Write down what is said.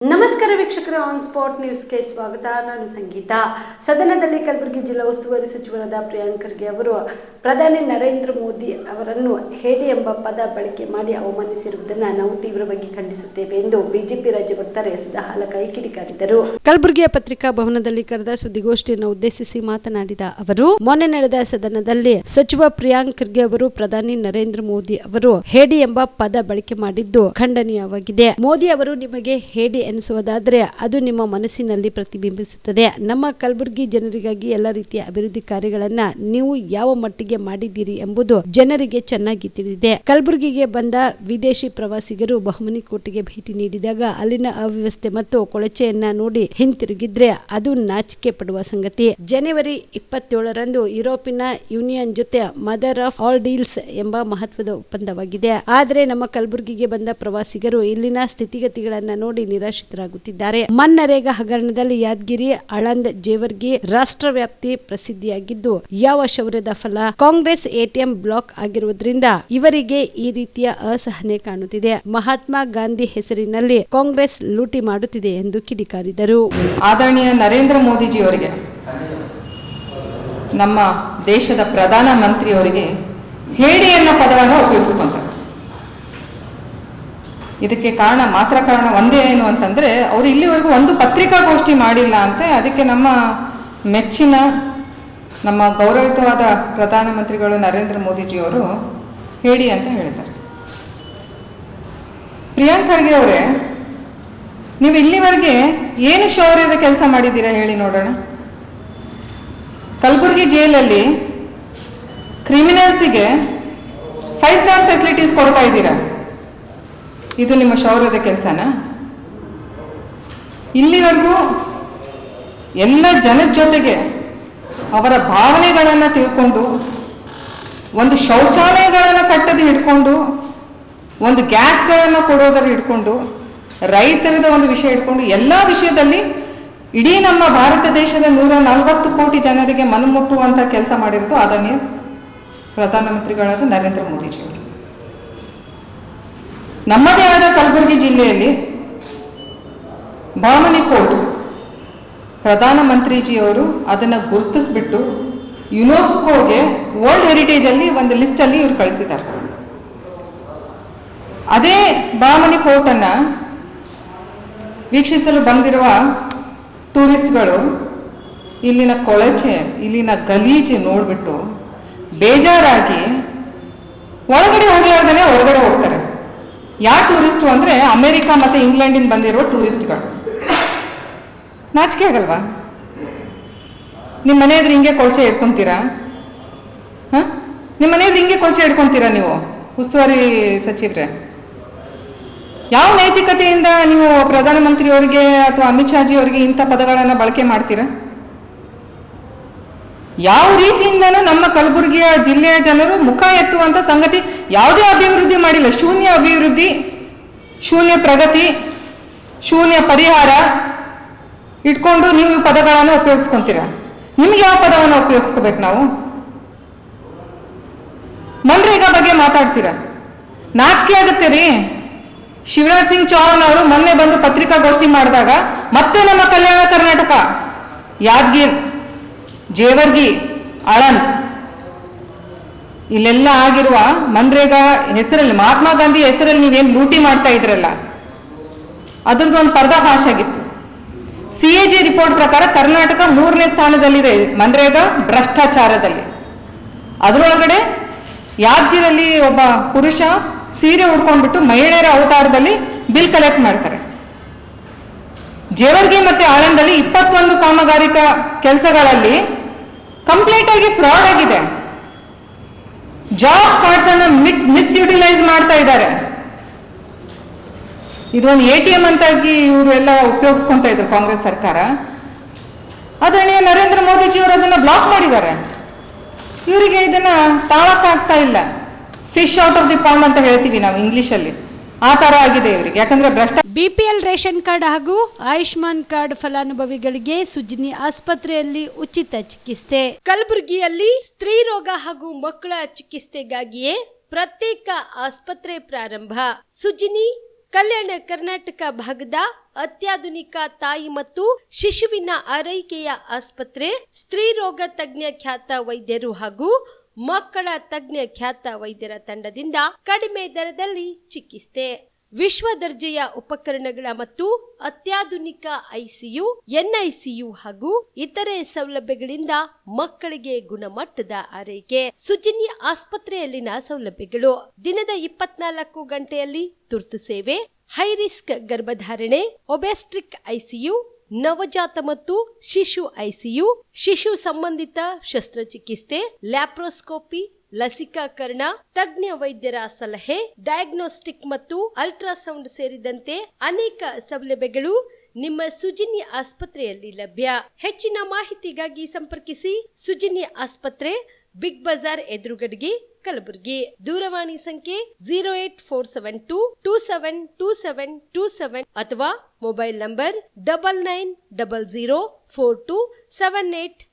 ನಮಸ್ಕಾರ ವೀಕ್ಷಕರ, on spot ನ್ಯೂಸ್ಗೆ ಸ್ವಾಗತ. ನಾನು ಸಂಗೀತ. ಸದನದಲ್ಲಿ ಕಲಬುರಗಿ ಜಿಲ್ಲಾ ಉಸ್ತುವಾರಿ ಸಚಿವರಾದ ಪ್ರಿಯಾಂಕ್ ಖರ್ಗೆ ಅವರು ಪ್ರಧಾನಿ ನರೇಂದ್ರ ಮೋದಿ ಅವರನ್ನು ಹೇಡಿ ಎಂಬ ಪದ ಬಳಕೆ ಮಾಡಿ ಅವಮಾನಿಸಿರುವುದನ್ನು ನಾವು ತೀವ್ರವಾಗಿ ಖಂಡಿಸುತ್ತೇವೆ ಎಂದು ಬಿಜೆಪಿ ರಾಜ್ಯ ವಕ್ತಾರೆ ಸುಧಾ ಹಾಲಕಾಯಿ ಕಿಡಿಕಾರಿದರು. ಕಲಬುರಗಿಯ ಪತ್ರಿಕಾ ಭವನದಲ್ಲಿ ಕರೆದ ಸುದ್ದಿಗೋಷ್ಠಿಯನ್ನು ಉದ್ದೇಶಿಸಿ ಮಾತನಾಡಿದ ಅವರು, ಮೊನ್ನೆ ನಡೆದ ಸದನದಲ್ಲಿ ಸಚಿವ ಪ್ರಿಯಾಂಕ್ ಖರ್ಗೆ ಅವರು ಪ್ರಧಾನಿ ನರೇಂದ್ರ ಮೋದಿ ಅವರು ಹೇಡಿ ಎಂಬ ಪದ ಬಳಕೆ ಮಾಡಿದ್ದು ಖಂಡನೀಯವಾಗಿದೆ. ಮೋದಿ ಅವರು ನಿಮಗೆ ಹೇಡಿ ಎನಿಸುವುದಾದರೆ ಅದು ನಿಮ್ಮ ಮನಸ್ಸಿನಲ್ಲಿ ಪ್ರತಿಬಿಂಬಿಸುತ್ತದೆ. ನಮ್ಮ ಕಲಬುರಗಿ ಜನರಿಗಾಗಿ ಎಲ್ಲ ರೀತಿಯ ಅಭಿವೃದ್ಧಿ ಕಾರ್ಯಗಳನ್ನ ನೀವು ಯಾವ ಮಟ್ಟಿಗೆ ಮಾಡಿದ್ದೀರಿ ಎಂಬುದು ಜನರಿಗೆ ಚೆನ್ನಾಗಿ ತಿಳಿದಿದೆ. ಕಲಬುರಗಿಗೆ ಬಂದ ವಿದೇಶಿ ಪ್ರವಾಸಿಗರು ಬಹುಮನಿ ಕೋಟೆಗೆ ಭೇಟಿ ನೀಡಿದಾಗ ಅಲ್ಲಿನ ಅವ್ಯವಸ್ಥೆ ಮತ್ತು ಕೊಳಚೆಯನ್ನ ನೋಡಿ ಹಿಂತಿರುಗಿದ್ರೆ ಅದು ನಾಚಿಕೆ ಪಡುವ ಸಂಗತಿ. ಜನವರಿ 27ರಂದು ಯುರೋಪಿನ ಯೂನಿಯನ್ ಜೊತೆ ಮದರ್ ಆಫ್ ಆಲ್ ಡೀಲ್ಸ್ ಎಂಬ ಮಹತ್ವದ ಒಪ್ಪಂದವಾಗಿದೆ. ಆದರೆ ನಮ್ಮ ಕಲಬುರಗಿಗೆ ಬಂದ ಪ್ರವಾಸಿಗರು ಇಲ್ಲಿನ ಸ್ಥಿತಿಗತಿಗಳನ್ನ ನೋಡಿ ನಿರಾಶ್ರಿತರಾಗುತ್ತಿದ್ದಾರೆ. ಮನ್ನರೇಗಾ ಹಗರಣದಲ್ಲಿ ಯಾದಗಿರಿ, ಆಳಂದ್, ಜೇವರ್ಗಿ ರಾಷ್ಟ್ರವ್ಯಾಪ್ತಿ ಪ್ರಸಿದ್ಧಿಯಾಗಿದ್ದು ಯಾವ ಶೌರ್ಯದ ಫಲ? ಕಾಂಗ್ರೆಸ್ ಎಟಿಎಂ ಬ್ಲಾಕ್ ಆಗಿರುವುದರಿಂದ ಇವರಿಗೆ ಈ ರೀತಿಯ ಅಸಹನೆ ಕಾಣುತ್ತಿದೆ. ಮಹಾತ್ಮ ಗಾಂಧಿ ಹೆಸರಿನಲ್ಲಿ ಕಾಂಗ್ರೆಸ್ ಲೂಟಿ ಮಾಡುತ್ತಿದೆ ಎಂದು ಕಿಡಿಕಾರಿದರು. ಆದರಣೀಯ ನರೇಂದ್ರ ಮೋದಿಜಿಯವರಿಗೆ, ನಮ್ಮ ದೇಶದ ಪ್ರಧಾನ ಮಂತ್ರಿಯವರಿಗೆ ಹೇಡಿ ಅನ್ನೋ ಪದವನ್ನು ಉಪಯೋಗಿಸ್ಕೊಂತಾರೆ. ಇದಕ್ಕೆ ಕಾರಣ ಒಂದೇ ಏನು ಅಂತಂದ್ರೆ, ಅವರು ಇಲ್ಲಿವರೆಗೂ ಒಂದು ಪತ್ರಿಕಾಗೋಷ್ಠಿ ಮಾಡಿಲ್ಲ ಅಂತೆ. ಅದಕ್ಕೆ ನಮ್ಮ ಮೆಚ್ಚಿನ, ನಮ್ಮ ಗೌರವಿತವಾದ ಪ್ರಧಾನಮಂತ್ರಿಗಳು ನರೇಂದ್ರ ಮೋದಿಜಿಯವರು ಹೇಳಿ ಅಂತ ಹೇಳಿದ್ದಾರೆ. ಪ್ರಿಯಾಂಕ್ ಖರ್ಗೆ ಅವರೇ, ನೀವು ಇಲ್ಲಿವರೆಗೆ ಏನು ಶೌರ್ಯದ ಕೆಲಸ ಮಾಡಿದ್ದೀರಾ ಹೇಳಿ ನೋಡೋಣ. ಕಲಬುರಗಿ ಜೈಲಲ್ಲಿ ಕ್ರಿಮಿನಲ್ಸಿಗೆ 5 ಸ್ಟಾರ್ ಫೆಸಿಲಿಟೀಸ್ ಕೊಡ್ತಾ ಇದ್ದೀರಾ. ಇದು ನಿಮ್ಮ ಶೌರ್ಯದ ಕೆಲಸನಾ? ಇಲ್ಲಿವರೆಗೂ ಎಲ್ಲ ಜನದ ಜೊತೆಗೆ ಅವರ ಭಾವನೆಗಳನ್ನು ತಿಳ್ಕೊಂಡು, ಒಂದು ಶೌಚಾಲಯಗಳನ್ನು ಕಟ್ಟೋದು ಹಿಡ್ಕೊಂಡು, ಒಂದು ಗ್ಯಾಸ್ಗಳನ್ನು ಕೊಡೋದರ ಹಿಡ್ಕೊಂಡು, ರೈತರದ ಒಂದು ವಿಷಯ ಹಿಡ್ಕೊಂಡು, ಎಲ್ಲ ವಿಷಯದಲ್ಲಿ ಇಡೀ ನಮ್ಮ ಭಾರತ ದೇಶದ 140 ಕೋಟಿ ಜನರಿಗೆ ಮನಮುಟ್ಟುವಂಥ ಕೆಲಸ ಮಾಡಿರೋದು ಆದರಣೀಯ ಪ್ರಧಾನಮಂತ್ರಿಗಳಾದ ನರೇಂದ್ರ ಮೋದಿಜಿಯವರು. ನಮ್ಮದೇ ಆದ ಕಲಬುರಗಿ ಜಿಲ್ಲೆಯಲ್ಲಿ ಬಾಮನಿ ಫೋರ್ಟ್ ಪ್ರಧಾನಮಂತ್ರಿಜಿಯವರು ಅದನ್ನು ಗುರುತಿಸ್ಬಿಟ್ಟು ಯುನೆಸ್ಕೋಗೆ ವರ್ಲ್ಡ್ ಹೆರಿಟೇಜ್ ಅಲ್ಲಿ ಒಂದು ಲಿಸ್ಟ್ ಅಲ್ಲಿ ಇವರು ಕಳಿಸಿದ್ದಾರೆ. ಅದೇ ಬಾಮನಿ ಫೋರ್ಟ್ ಅನ್ನ ವೀಕ್ಷಿಸಲು ಬಂದಿರುವ ಟೂರಿಸ್ಟ್ಗಳು ಇಲ್ಲಿನ ಕೊಳಚೆ, ಇಲ್ಲಿನ ಗಲೀಜು ನೋಡ್ಬಿಟ್ಟು ಬೇಜಾರಾಗಿ ಒಳಗಡೆ ಹೋಗ್ಲಾರ್ದೇ ಹೊರಗಡೆ ಹೋಗ್ತಾರೆ. ಯಾವ ಟೂರಿಸ್ಟು ಅಂದರೆ ಅಮೆರಿಕ ಮತ್ತು ಇಂಗ್ಲೆಂಡಿಂದ ಬಂದಿರುವ ಟೂರಿಸ್ಟ್ಗಳು. ನಾಚಿಕೆ ಆಗಲ್ವಾ? ನಿಮ್ಮ ಮನೆ ಎದುರು ಹಿಂಗೆ ಕೊಳಚೆ ಇಟ್ಕೊತೀರಾ? ನಿಮ್ಮ ಮನೆ ಎದುರು ಹಿಂಗೆ ಕೊಳಚೆ ಇಟ್ಕೊತೀರಾ ನೀವು ಉಸ್ತುವಾರಿ ಸಚಿವರೇ? ಯಾವ ನೈತಿಕತೆಯಿಂದ ನೀವು ಪ್ರಧಾನಮಂತ್ರಿಯವರಿಗೆ ಅಥವಾ ಅಮಿತ್ ಶಾಜಿ ಅವರಿಗೆ ಇಂಥ ಪದಗಳನ್ನು ಬಳಕೆ ಮಾಡ್ತೀರಾ? ಯಾವ ರೀತಿಯಿಂದನೂ ನಮ್ಮ ಕಲಬುರಗಿಯ ಜಿಲ್ಲೆಯ ಜನರು ಮುಖ ಎತ್ತುವಂಥ ಸಂಗತಿ ಯಾವುದೇ ಅಭಿವೃದ್ಧಿ ಮಾಡಿಲ್ಲ. ಶೂನ್ಯ ಅಭಿವೃದ್ಧಿ, ಶೂನ್ಯ ಪ್ರಗತಿ, ಶೂನ್ಯ ಪರಿಹಾರ ಇಟ್ಕೊಂಡು ನೀವು ಈ ಪದಗಳನ್ನು ಉಪಯೋಗಿಸ್ಕೊಂತೀರ. ನಿಮ್ಗೆ ಯಾವ ಪದವನ್ನು ಉಪಯೋಗಿಸ್ಕೋಬೇಕು ನಾವು? ಮನ್ರೇಗಾ ಬಗ್ಗೆ ಮಾತಾಡ್ತೀರಾ? ನಾಚಿಕೆ ಆಗುತ್ತೆ ರೀ. ಶಿವರಾಜ್ ಸಿಂಗ್ ಚೌಹಾಣ್ ಅವರು ಮೊನ್ನೆ ಬಂದು ಪತ್ರಿಕಾಗೋಷ್ಠಿ ಮಾಡಿದಾಗ ಮತ್ತೆ ನಮ್ಮ ಕಲ್ಯಾಣ ಕರ್ನಾಟಕ, ಯಾದಗಿರ್, ಜೇವರ್ಗಿ, ಆಳಂದ್ ಇಲ್ಲೆಲ್ಲ ಆಗಿರುವ ಮನ್ರೇಗಾ ಹೆಸರಲ್ಲಿ, ಮಹಾತ್ಮ ಗಾಂಧಿ ಹೆಸರಲ್ಲಿ ನೀವೇನು ಲೂಟಿ ಮಾಡ್ತಾ ಇದ್ರಲ್ಲ, ಅದ್ರದ್ದು ಒಂದು ಪರ್ದಾಫಾಶ್ ಆಗಿತ್ತು. CAG ರಿಪೋರ್ಟ್ ಪ್ರಕಾರ ಕರ್ನಾಟಕ 3ನೇ ಸ್ಥಾನದಲ್ಲಿದೆ ಮನ್ರೇಗಾ ಭ್ರಷ್ಟಾಚಾರದಲ್ಲಿ. ಅದರೊಳಗಡೆ ಯಾದಗಿರಲ್ಲಿ ಒಬ್ಬ ಪುರುಷ ಸೀರೆ ಉಡ್ಕೊಂಡ್ಬಿಟ್ಟು ಮಹಿಳೆಯರ ಅವತಾರದಲ್ಲಿ ಬಿಲ್ ಕಲೆಕ್ಟ್ ಮಾಡ್ತಾರೆ. ಜೇವರ್ಗಿ ಮತ್ತೆ ಆಳಂದಲ್ಲಿ 21 ಕಾಮಗಾರಿಕಾ ಕೆಲಸಗಳಲ್ಲಿ ಕಂಪ್ಲೀಟ್ ಆಗಿ ಫ್ರಾಡ್ ಆಗಿದೆ. ಜಾಬ್ ಕಾರ್ಡ್ಸ್ ಅನ್ನು ಮಿಸ್ಯುಟಿಲೈಸ್ ಮಾಡ್ತಾ ಇದ್ದಾರೆ. ಇದೊಂದು ATM ಅಂತಾಗಿ ಇವರು ಎಲ್ಲ ಉಪಯೋಗಿಸ್ಕೊಂತ ಇದ್ರು ಕಾಂಗ್ರೆಸ್ ಸರ್ಕಾರ. ಆದರಣೀಯ ನರೇಂದ್ರ ಮೋದಿಜಿಯವರು ಅದನ್ನ ಬ್ಲಾಕ್ ಮಾಡಿದ್ದಾರೆ. ಇವರಿಗೆ ಇದನ್ನ ತಾಳಕ್ಕಾಗ್ತಾ ಇಲ್ಲ. Fish out of the pond ಅಂತ ಹೇಳ್ತೀವಿ ನಾವು ಇಂಗ್ಲಿಷಲ್ಲಿ. ಆ ತರ ಆಗಿದೆ ಇವರಿಗೆ. ಯಾಕಂದ್ರೆ BPL ರೇಷನ್ ಕಾರ್ಡ್ ಹಾಗೂ ಆಯುಷ್ಮಾನ್ ಕಾರ್ಡ್ ಫಲಾನುಭವಿಗಳಿಗೆ ಸುಜಿನಿ ಆಸ್ಪತ್ರೆಯಲ್ಲಿ ಉಚಿತ ಚಿಕಿತ್ಸೆ. ಕಲಬುರಗಿಯಲ್ಲಿ ಸ್ತ್ರೀ ರೋಗ ಹಾಗೂ ಮಕ್ಕಳ ಚಿಕಿತ್ಸೆಗಾಗಿಯೇ ಪ್ರತ್ಯೇಕ ಆಸ್ಪತ್ರೆ ಪ್ರಾರಂಭ. ಸುಜಿನಿ ಕಲ್ಯಾಣ ಕರ್ನಾಟಕ ಭಾಗದ ಅತ್ಯಾಧುನಿಕ ತಾಯಿ ಮತ್ತು ಶಿಶುವಿನ ಆರೈಕೆಯ ಆಸ್ಪತ್ರೆ, ಸ್ತ್ರೀ ರೋಗ ತಜ್ಞ ಖ್ಯಾತ ವೈದ್ಯರು ಹಾಗೂ ಮಕ್ಕಳ ತಜ್ಞ ಖ್ಯಾತ ವೈದ್ಯರ ತಂಡದಿಂದ ಕಡಿಮೆ ದರದಲ್ಲಿ ಚಿಕಿತ್ಸೆ, ವಿಶ್ವ ದರ್ಜೆಯ ಉಪಕರಣಗಳ ಮತ್ತು ಅತ್ಯಾಧುನಿಕ ಐಸಿಯು, ಎನ್ಐಸಿಯು ಹಾಗೂ ಇತರೆ ಸೌಲಭ್ಯಗಳಿಂದ ಮಕ್ಕಳಿಗೆ ಗುಣಮಟ್ಟದ ಆರೈಕೆ. ಸುಜಿನಿ ಆಸ್ಪತ್ರೆಯಲ್ಲಿನ ಸೌಲಭ್ಯಗಳು: ದಿನದ 24 ಗಂಟೆಯಲ್ಲಿ ತುರ್ತು ಸೇವೆ, ಹೈ ರಿಸ್ಕ್ ಗರ್ಭಧಾರಣೆ, ಒಬೆಸ್ಟ್ರಿಕ್ ಐಸಿಯು, ನವಜಾತ ಮತ್ತು ಶಿಶು ಐಸಿಯು, ಶಿಶು ಸಂಬಂಧಿತ ಶಸ್ತ್ರಚಿಕಿತ್ಸೆ, ಲ್ಯಾಪ್ರೋಸ್ಕೋಪಿ, ಲಸಿಕಾಕರಣ, ತಜ್ಞ ವೈದ್ಯರ ಸಲಹೆ, ಡಯಾಗ್ನೋಸ್ಟಿಕ್ ಮತ್ತು ಅಲ್ಟ್ರಾಸೌಂಡ್ ಸೇರಿದಂತೆ ಅನೇಕ ಸೌಲಭ್ಯಗಳು ನಿಮ್ಮ ಸುಜಿನಿ ಆಸ್ಪತ್ರೆಯಲ್ಲಿ ಲಭ್ಯ. ಹೆಚ್ಚಿನ ಮಾಹಿತಿಗಾಗಿ ಸಂಪರ್ಕಿಸಿ ಸುಜಿನಿ ಆಸ್ಪತ್ರೆ, ಬಿಗ್ ಬಜಾರ್ ಎದುರುಗಡೆಗೆ, ಕಲಬುರಗಿ. ದೂರವಾಣಿ ಸಂಖ್ಯೆ 08472 272727 ಅಥವಾ ಮೊಬೈಲ್ ನಂಬರ್ 9900427814.